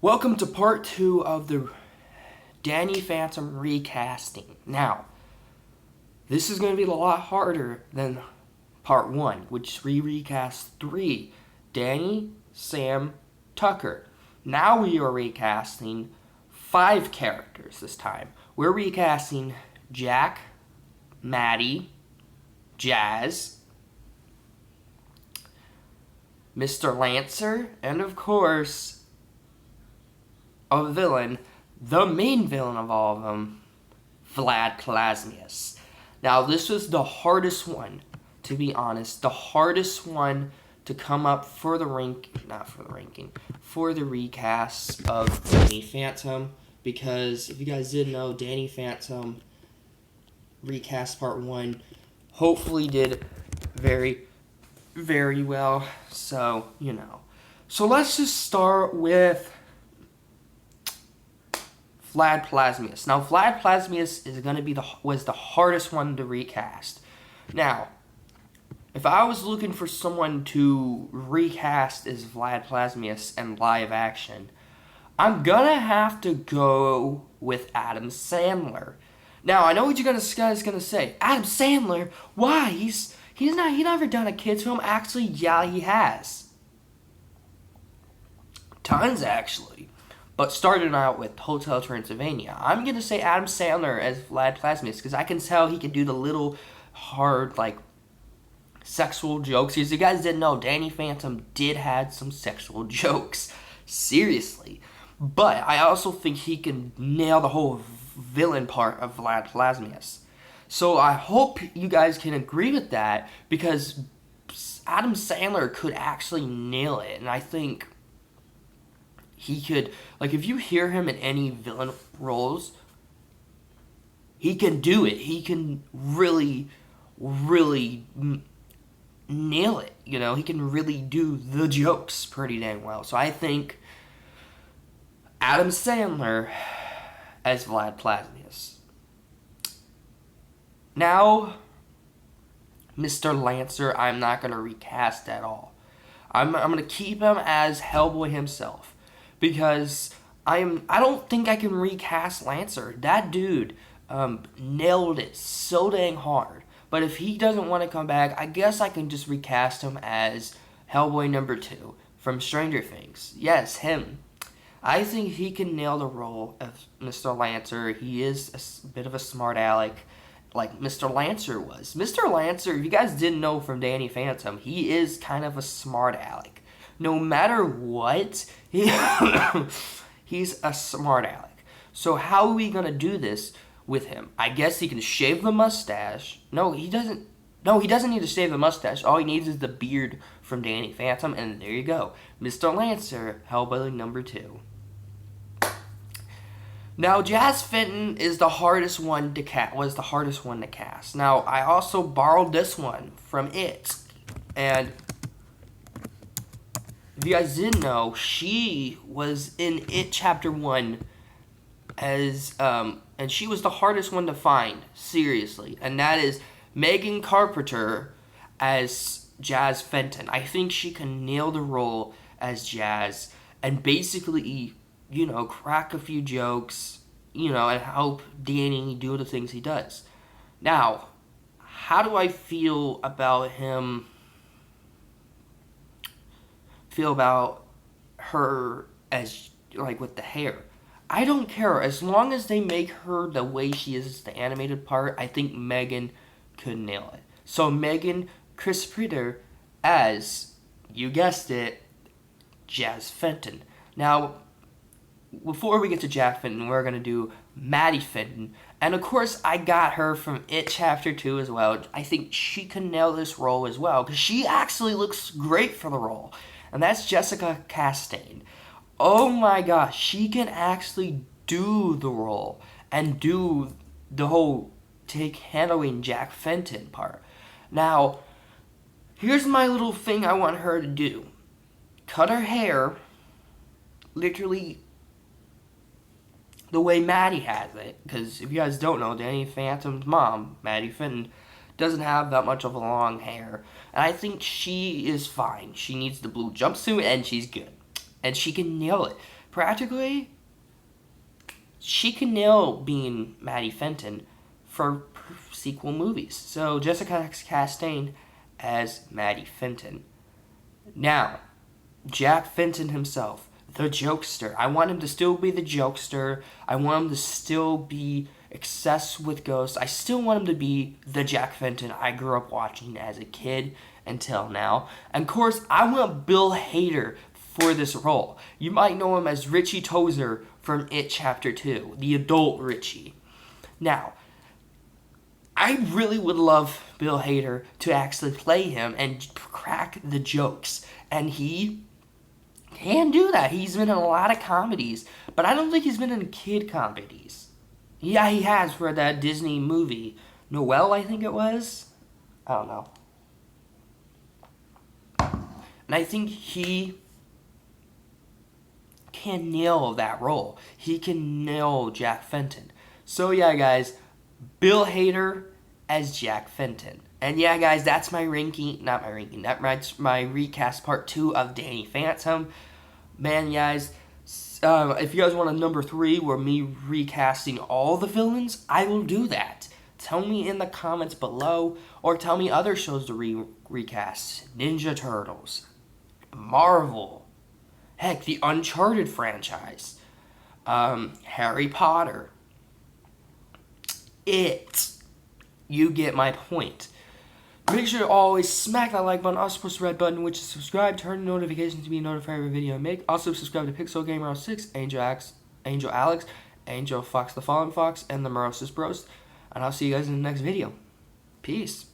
Welcome to part 2 of the Danny Phantom recasting. Now, this is going to be a lot harder than part 1, which we recast 3. Danny, Sam, Tucker. Now we are recasting 5 characters this time. We're recasting Jack, Maddie, Jazz, Mr. Lancer, and of course, a villain, the main villain of all of them, Vlad Plasmius. Now, this was the hardest one, to be honest, the hardest one to come up for the for the recast of Danny Phantom, because if you guys didn't know, Danny Phantom recast part 1 hopefully did very, very well, so, So let's just start with Vlad Plasmius. Now, Vlad Plasmius is going to be was the hardest one to recast. Now, if I was looking for someone to recast as Vlad Plasmius in live action, I'm gonna have to go with Adam Sandler. Now, I know what you guys gonna say. Adam Sandler? Why? He never done a kids film. Actually, yeah, he has. Tons, actually. But starting out with Hotel Transylvania, I'm going to say Adam Sandler as Vlad Plasmius, because I can tell he can do the little hard, sexual jokes. Because you guys didn't know, Danny Phantom did have some sexual jokes. Seriously. But I also think he can nail the whole villain part of Vlad Plasmius. So I hope you guys can agree with that, because Adam Sandler could actually nail it. And I think he could, if you hear him in any villain roles, he can do it. He can really, really nail it. He can really do the jokes pretty dang well. So I think Adam Sandler as Vlad Plasmius. Now, Mr. Lancer, I'm not going to recast at all. I'm going to keep him as Hellboy himself. Because I don't think I can recast Lancer. That dude nailed it so dang hard. But if he doesn't want to come back, I guess I can just recast him as Hellboy number 2 from Stranger Things. Yes, him. I think he can nail the role of Mr. Lancer. He is a bit of a smart aleck, like Mr. Lancer was. Mr. Lancer, if you guys didn't know from Danny Phantom, he is kind of a smart aleck. No matter what, he's a smart aleck. So how are we going to do this with him? I guess he can shave the mustache. No, he doesn't need to shave the mustache. All he needs is the beard from Danny Phantom, and there you go. Mr. Lancer, Hellboy number 2. Now, Jazz Fenton is the hardest one to cast. Now, I also borrowed this one from It, and if you guys didn't know, she was in It Chapter 1 as, and she was the hardest one to find, seriously. And that is Megan Carpenter as Jazz Fenton. I think she can nail the role as Jazz and basically, crack a few jokes, and help Danny do the things he does. Now, how do I feel about her as, with the hair? I don't care. As long as they make her the way she is the animated part, I think Megan could nail it. So Megan Chris Prater as, you guessed it, Jazz Fenton. Now, before we get to Jazz Fenton, we're going to do Maddie Fenton. And of course, I got her from It Chapter 2 as well. I think she can nail this role as well, because she actually looks great for the role. And that's Jessica Chastain. Oh my gosh, she can actually do the role and do the whole handling Jack Fenton part. Now, here's my little thing I want her to do. Cut her hair literally the way Maddie has it. Because if you guys don't know, Danny Phantom's mom, Maddie Fenton, doesn't have that much of a long hair. And I think she is fine. She needs the blue jumpsuit, and she's good. And she can nail it. practically, she can nail being Maddie Fenton for sequel movies. So Jessica Chastain as Maddie Fenton. Now, Jack Fenton himself, the jokester. I want him to still be the jokester. I want him to still be obsessed with ghosts. I still want him to be the Jack Fenton I grew up watching as a kid until now. And of course, I want Bill Hader for this role. You might know him as Richie Tozer from It Chapter 2, the adult Richie. Now, I really would love Bill Hader to actually play him and crack the jokes. And he can do that. He's been in a lot of comedies, but I don't think he's been in kid comedies. Yeah, he has for that Disney movie. Noelle, I think it was. I don't know. And I think he can nail that role. He can nail Jack Fenton. So yeah, guys, Bill Hader as Jack Fenton. And yeah, guys, that's my ranking. Not my ranking. That's my recast part 2 of Danny Phantom. Man, guys, if you guys want a number 3 where me recasting all the villains, I will do that. Tell me in the comments below, or tell me other shows to recast. Ninja Turtles, Marvel, heck, the Uncharted franchise, Harry Potter, It. You get my point. Make sure to always smack that like button, also push the red button, which is subscribe, turn notifications to be notified every video I make. Also subscribe to Pixel Gamer 06, Angel Alex, Angel Fox the Fallen Fox, and the Morosis Bros. And I'll see you guys in the next video. Peace.